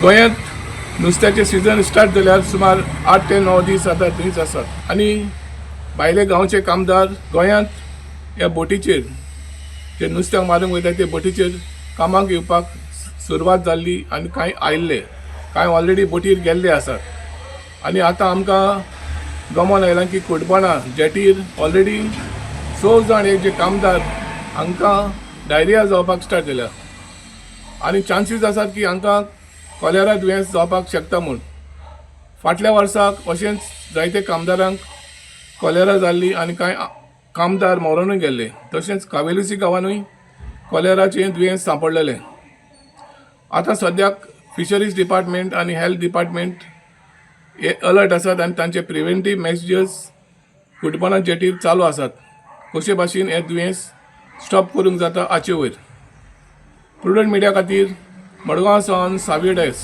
गोंयांत नुस्त्याचे season start जाल्यार सुमार 8 ते 9 दीस आता थंयच आसात आनी भायले गांवचे कामदार गोंयांत ह्या बोटीचेर जे नुस्त्याक मारूंक वयता ते बोटीचेर कामाक येवपाक सुरवात जाल्ली आनी कांय आयिल्ले कांय ऑलरेडी बोटीर गेल्ले आसात आनी आतां आमकां गमन आयलां की कुडपणा जेटीर ऑलरेडी 6 जाण एक जे कामदार हांकां डायरिया जावपाक स्टार्ट जाल्या आनी चान्सीस आसात की हांकां कॉलेरा दुयेंस जावपाक शकता म्हूण फाटल्या वर्साक अशेंच जायते कामदारांक कॉलेरा जाल्ली आनी कांय कामदार मरूनय गेल्ले तशेंच कावेलुसी गांवानूय कॉलेराचें दुयेंस सांपडलेलें आतां सद्याक फिशरीज डिपार्टमेंट आनी हेल्थ डिपार्टमेंट हे अलर्ट आसात आनी तांचे प्रिव्हेंटीव मेजर्स कुडपणा जेटीर चालू आसात कशे भाशेन हें दुयेंस स्टॉप करूंक जाता हाचे वयर प्रुडंट मिडिया खातीर मडगांव सावन सावी डायस।